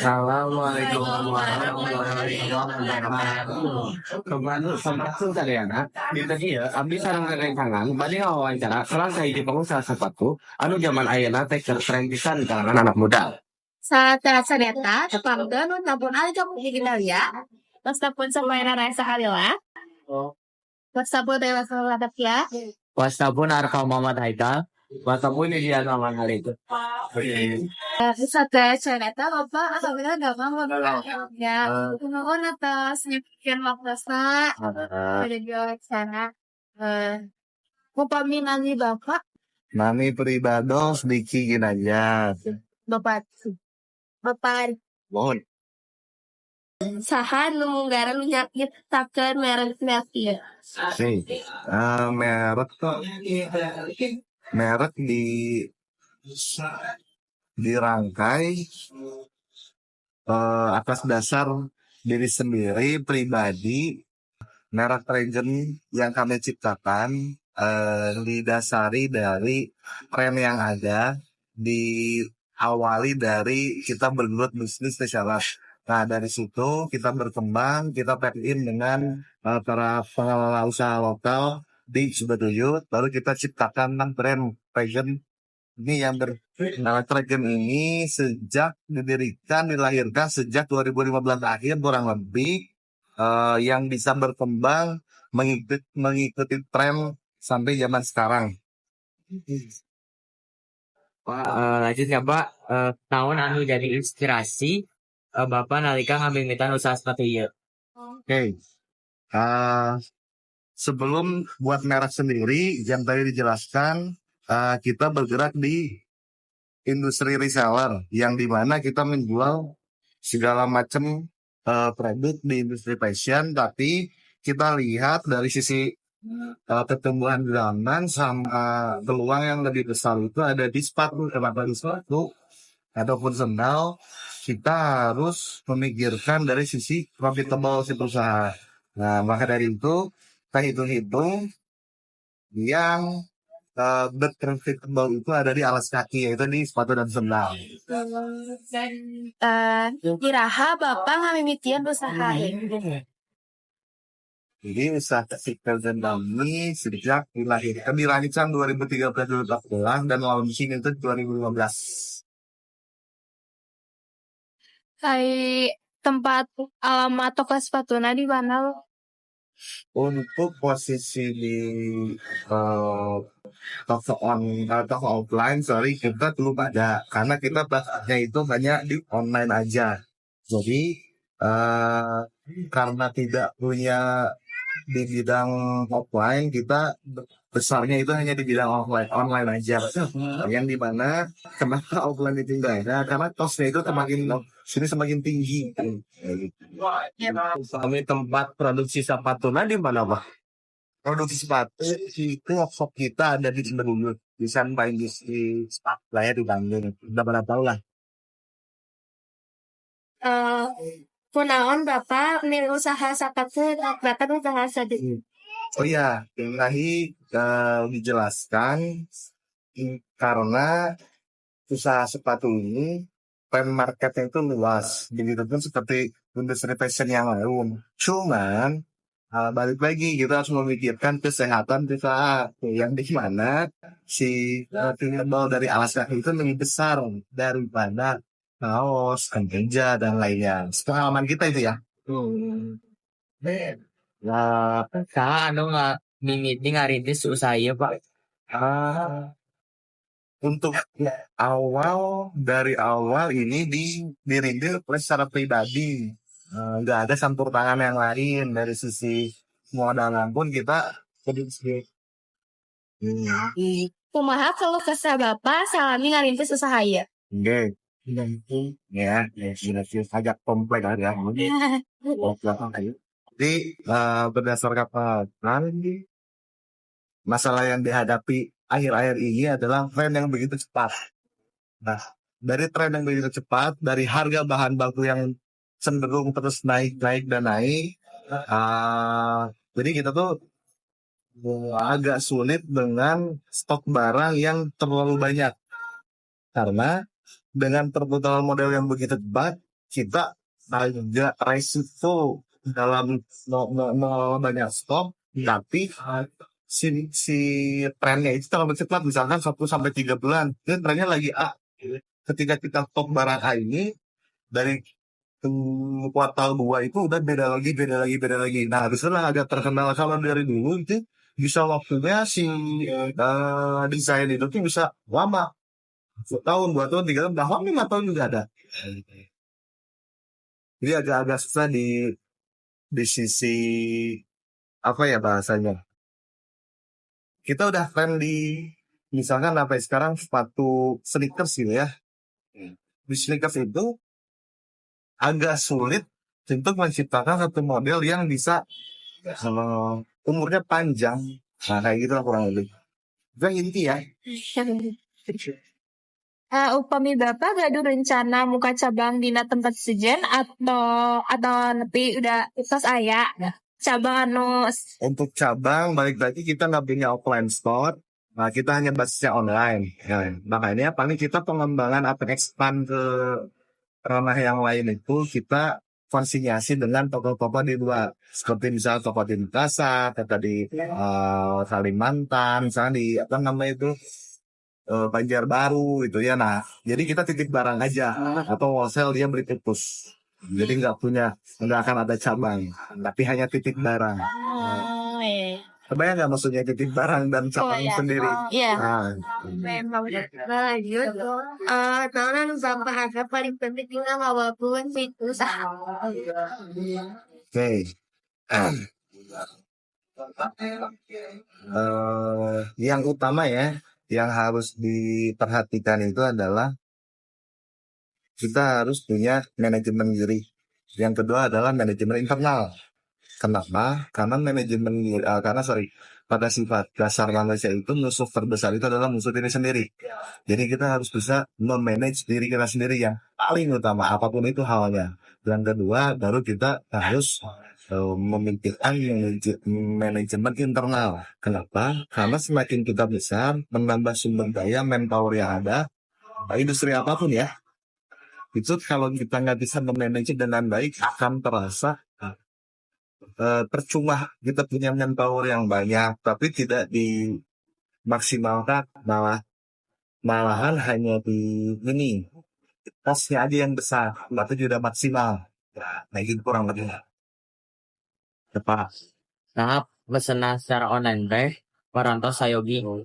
Assalamualaikum warahmatullahi wabarakatuh. Kembali sama Sudarayana. Di tadi ya, abdi sareng rerencangan bade wawancara salah sahiji pengusaha sepatu anu zaman ayeuna teh keur tren pisan di kalangan anak muda. Sa terasa data, pangga nun tabun alga pagiginaw ya. Basta pun sa mayroon na sa kanila. Basta po tayo sa lahat ya. Wastapun arka Muhammad Haikal, wastapun ini dia nama hari itu. Sa terasa data, apa ang na gamang ya. Kunoon na ta significant maknas na. Pwede diyo sana. Kung paminan ni Bapak, Nami pribado sedikit aja. Bapak. Bapak. Mohon. Saha nu nggaran nu nyakitakeun merek ya. Nih, merek dirangkai atas dasar diri sendiri pribadi. Merek Regen yang kami ciptakan didasari dari tren yang ada, diawali dari kita bergelut bisnis secara. Nah, dari situ kita berkembang, kita tap in dengan para pengelola usaha lokal di Subaduyut, baru kita ciptakan brand Regen ini yang nama Regen ini sejak dilahirkan sejak 2015 akhir kurang lebih, yang bisa berkembang mengikuti tren sampai zaman sekarang. Pak, lanjut ya Pak, tahun anu jadi inspirasi Bapak nalika ngambil usaha sepatu ieu. Oke. Sebelum buat merek sendiri yang tadi dijelaskan, kita bergerak di industri reseller yang dimana kita menjual segala macam produk di industri fashion, tapi kita lihat dari sisi pertumbuhan zaman sama peluang yang lebih besar itu ada di sepatu. Kenapa di sepatu ataupun sandal? Kita harus memikirkan dari sisi profitable si perusahaan. Nah, maka dari itu kita hitung-hitung yang profitable itu ada di alas kaki, yaitu di sepatu dan sandal. Kiraha Bapak ngamimitian usaha Jadi usaha Siktel dan Dami sejak dilahirkan 2013-2014 dan launching itu 2015. Kayak tempat alamat toko sepatuna di mana lo? Untuk posisi di toko offline, kita belum ada karena kita basisnya itu hanya di online aja. Jadi karena tidak punya di bidang offline, kita besarnya itu hanya di bidang online aja. Yang dimana kenapa offline itu enggak ada? Karena costnya itu semakin tinggi. Kami tempat produksi sepatu di mana Pak? Produksi sepatu itu workshop kita ada di Cibaduyut, di Sanpai Industri Sepatu lah ya di Bandung. Udah pada tahu lah. Kunaon Bapak nih usaha sepatu Bapak usaha sadeu. Oh iya, tadi dijelaskan karena usaha sepatu ini trend marketnya itu luas, begitu pun seperti industri fashion yang lain. Cuman balik lagi kita harus memikirkan kesehatan kita, yang dimana si variable dari alas kaki itu lebih besar daripada kaos, kemeja dan lainnya. Pengalaman kita itu ya. Nah, saha anu mimiti ngarintis usaha ieu Pak? Untuk dari awal ini dirintil secara pribadi, nggak ada campur tangan yang lain. Dari sisi modalan pun kita sedikit. Kumaha kalau kesah Bapak salami ngarintis usaha ieu? Oke, ya, agak kompleks ya. Jadi berdasarkan pengalaman, masalah yang dihadapi akhir-akhir ini adalah tren yang begitu cepat. Nah, dari tren yang begitu cepat, dari harga bahan baku yang cenderung terus naik dan naik, jadi kita tuh agak sulit dengan stok barang yang terlalu banyak. Karena dengan perputaran model yang begitu cepat, kita agak resiko dalam mengelola banyak stok, tapi si trennya itu terlalu cepat, misalkan 1 sampai 3 bulan, ini trennya lagi A. Ketika kita stok barang A ini dari kuartal 2 itu udah beda lagi. Nah, disitulah agak terkenal. Kalau dari dulu itu bisa waktunya si desain itu tuh bisa lama, 1 tahun, 2 tahun, 3 tahun, bahkan 5 tahun juga ada. Jadi agak-agak susah di sisi apa ya bahasanya. Kita udah tren di misalkan sampai sekarang sepatu sneakers gitu ya. Di sneakers itu agak sulit untuk menciptakan satu model yang bisa umurnya panjang. Nah, kayak gitu lah kurang lebih. Itu yang inti ya. Upami Bapak gak ada rencana muka cabang di tempat sejen atau nepi udah tos aya cabang anu Untuk cabang, balik lagi kita nggak punya offline store. Nah, kita hanya basisnya online. Ya, makanya paling kita pengembangan atau expand ke ranah yang lain itu kita konsinyasi dengan toko-toko di luar. Seperti misalnya toko di Makassar, atau di Kalimantan, misalnya di apa namanya itu Banjarbaru itu ya. Nah, jadi kita titip barang aja atau wholesale dia beli putus. Jadi nggak akan ada cabang, tapi hanya titip barang. Kebayang nggak maksudnya titip barang dan cabang sendiri? Iya. Nah, Lanjut. Tahunan Bapak harga paling penting tinggal walaupun itu oke. Yang utama ya, yang harus diperhatikan itu adalah kita harus punya manajemen diri. Yang kedua adalah manajemen internal. Kenapa? Karena pada sifat dasar manusia itu musuh terbesar itu adalah musuh diri sendiri. Jadi kita harus bisa memanage diri kita sendiri yang paling utama, apapun itu halnya. Dan kedua, baru kita harus memikirkan manajemen internal. Kenapa? Karena semakin kita besar, menambah sumber daya manpower yang ada, industri apapun ya, itu kalau kita nggak bisa memanage dengan baik akan terasa percuma. Kita punya manpower yang banyak tapi tidak dimaksimalkan, malahan hanya di ini tasnya aja yang besar, berarti tidak maksimal. Nah itu kurang lebih. Tepat. Tahap pesanan secara online teh Waranto Sayogi. Oh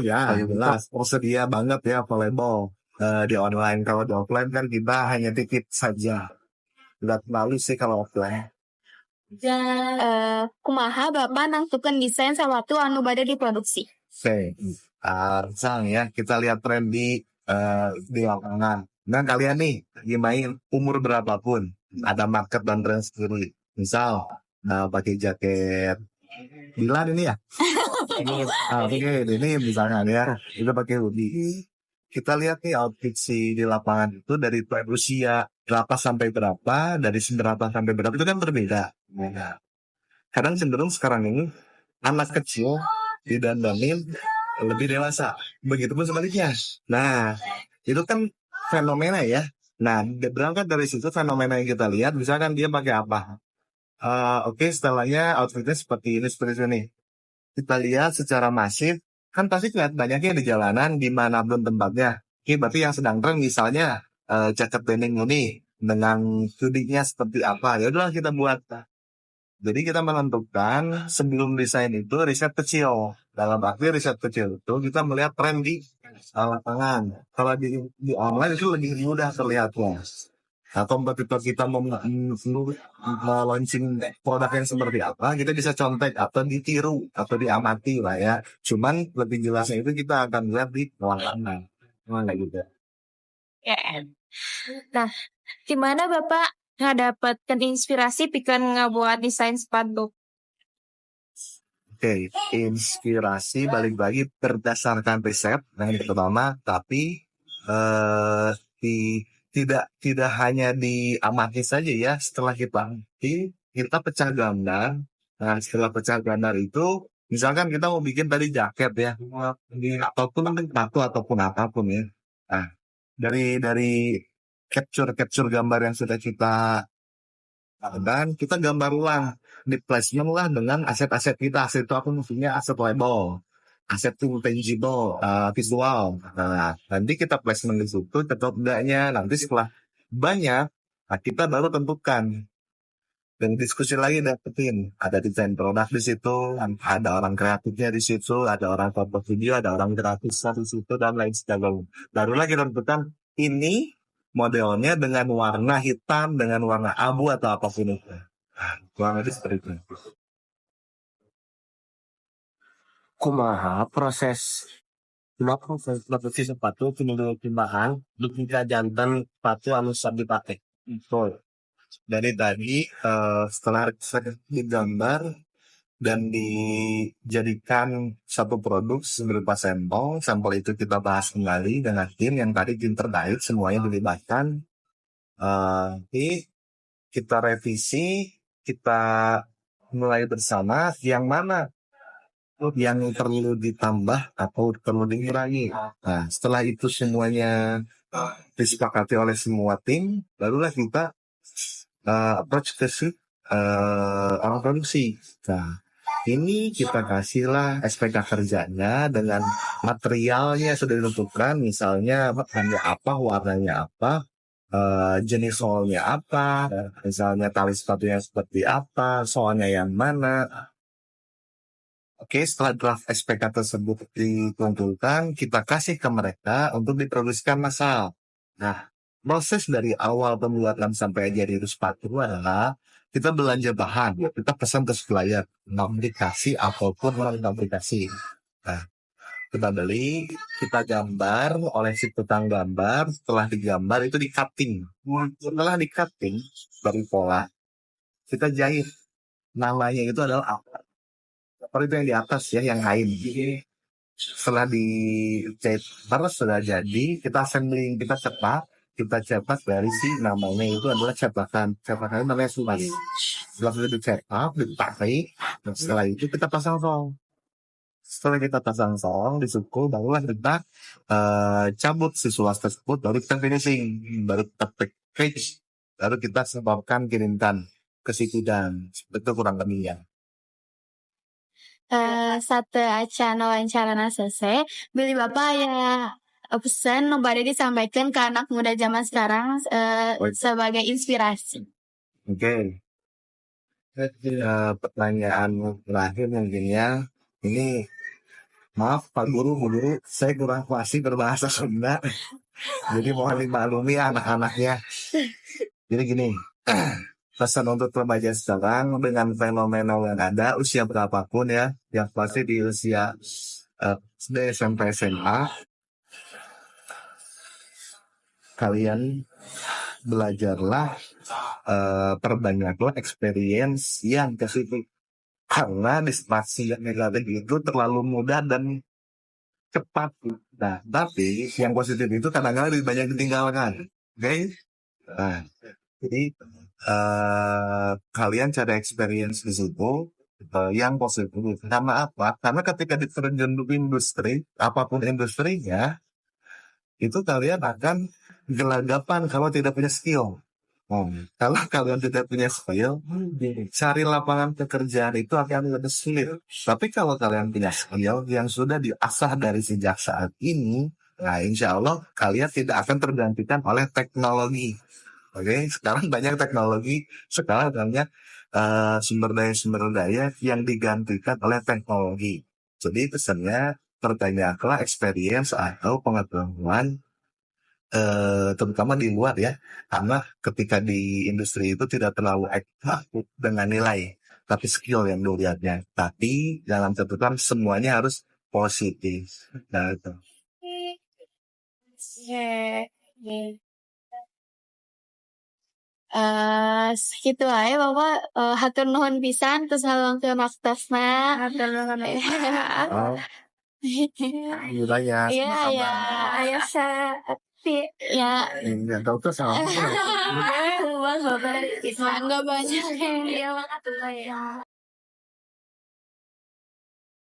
ya, jelas. Tersedia banget ya available di online. Kalau di offline kan kita hanya titip saja. Tidak terlalu sih kalau offline. Kumaha Bapak nangtukeun desain sawatu anu bade diproduksi. Oke, misalnya ya kita lihat tren di lapangan. Nah kalian nih gimana umur berapapun ada market dan tren sendiri. Misal pakai jaket Dilan ini ya. Ini misalnya ya kita pakai hoodie. Kita lihat nih outfit si di lapangan itu dari usia berapa sampai berapa, dari berapa sampai berapa itu kan berbeda. Nah, kadang cenderung sekarang ini anak kecil didandanin lebih dewasa. Begitupun sebaliknya. Nah, itu kan fenomena ya. Nah, berangkat dari situ fenomena yang kita lihat, misalkan dia pakai apa? Oke, setelahnya outfitnya seperti ini. Kita lihat secara masif, kan pasti lihat banyaknya di jalanan, dimanapun tempatnya. Oke, berarti yang sedang tren misalnya jaket denim ini dengan hoodie-nya seperti apa. Ya udahlah kita buat. Jadi kita menentukan sebelum desain itu riset kecil. Dalam arti riset kecil itu kita melihat tren di lapangan. Kalau di online itu lebih mudah terlihatnya. Nah, kompetitor kita mau launching produk yang seperti apa, kita bisa contek atau ditiru atau diamati lah ya. Cuman lebih jelasnya itu kita akan lihat di lapangan. Mana gitu. Ya. Nah, gimana Bapak ngedapatkan inspirasi pikan ngebuat desain sepatu? Oke, inspirasi balik lagi berdasarkan riset yang pertama, tapi tidak hanya diamati saja ya. Setelah kita pecah gambar. Nah, setelah pecah gambar itu, misalkan kita mau bikin tadi jaket ya, ataupun sepatu ataupun apapun ya. Nah, dari capture gambar yang sudah kita dan kita gambar ulang di placement lah dengan aset-aset kita. Aset itu aku maksudnya aset label, aset intangible, visual. Nah, nanti kita placement di situ cocok enggaknya. Nanti setelah banyak, nah kita baru tentukan dan diskusi lagi, dapetin ada desain produk di situ, ada orang kreatifnya di situ, ada orang foto video, ada orang grafisnya di situ, dan lain sebagainya. Barulah kita tentukan ini modelnya dengan warna hitam, dengan warna abu atau apapun itu. Kurang lebih seperti itu. Kumaha proses produksi sepatu menurut timbangan duplikat jantan sepatu anu sab dipake. Betul. Dari tadi setelah digambar dan dijadikan satu produk berupa sampel, sampel itu kita bahas kembali dengan tim yang tadi tim terkait semuanya dilibatkan. Nanti kita revisi, kita mulai bersama yang mana yang perlu ditambah atau perlu dikurangi. Nah, setelah itu semuanya disepakati oleh semua tim, barulah kita approach ke si orang produksi. Nah, ini kita kasihlah SPK kerjanya dengan materialnya sudah ditentukan, misalnya bahannya apa, warnanya apa, jenis soalnya apa, misalnya tali sepatunya seperti apa, soalnya yang mana. Oke, setelah draft SPK tersebut dikumpulkan, kita kasih ke mereka untuk diproduksikan massal. Nah, proses dari awal pembuatan sampai jadi itu sepatu adalah kita belanja bahan, kita pesan ke supplier, aplikasi apapun melalui aplikasi. Nah, kita beli, kita gambar oleh si tukang gambar, setelah digambar itu di cutting. Setelah di cutting, dari pola, kita jahit. Namanya itu adalah apa? Seperti itu yang di atas ya, yang kain. Setelah dijahit terus sudah jadi, kita assembling, kita cetak dari si namanya itu adalah cetakan namanya sumas. Setelah itu dicetak, ditarik, dan setelah itu kita pasang song. Setelah kita pasang song, disuku, barulah kita cabut si suas tersebut, baru kita finishing, baru kita package, baru kita sebabkan kirimkan ke si gudang. Itu kurang lebihnya. Satu acara wawancara selesai, beli bapak ya pesan nombor disampaikan ke anak muda zaman sekarang sebagai inspirasi. Oke. Pertanyaan terakhir mungkinnya ini, maaf Pak Guru, Bu Guru, saya kurang fasih berbahasa Sunda, jadi mohon dimaklumi anak-anaknya. Jadi gini, pesan untuk remaja sekarang dengan fenomena yang ada usia berapapun ya, yang pasti di usia SD, SMP, SMA, kalian belajarlah, perbanyaklah experience yang positif, karena distraksi yang negatif itu terlalu mudah dan cepat. Nah, tapi yang positif itu kadang-kadang lebih banyak ditinggalkan. Oke? Nah, jadi kalian cari experience di situ yang positif. Karena apa? Karena ketika diterjun di industri, apapun industrinya, itu kalian akan gelagapan kalau tidak punya skill. Kalau kalian tidak punya skill, cari lapangan pekerjaan itu akan lebih sulit. Tapi kalau kalian punya skill yang sudah diasah dari sejak saat ini, nah insya Allah kalian tidak akan tergantikan oleh teknologi. Oke, sekarang banyak teknologi, sekarang banyak sumber daya yang digantikan oleh teknologi. Jadi pesannya, pertanyakanlah experience atau pengetahuan terutama di luar ya, karena ketika di industri itu tidak terlalu ekstraktif dengan nilai, tapi skill yang dilihatnya. Tapi dalam catatan semuanya harus positif. Nah itu. Segitu aja bapak, hatur nuhun pisan terus halangkeun waktasna. Hatur nuhun. Oh, banyak. Iya ya, aya ya. Enggak tahu tuh sama. Bang, bapak enggak banyak. Iya, makasih ya.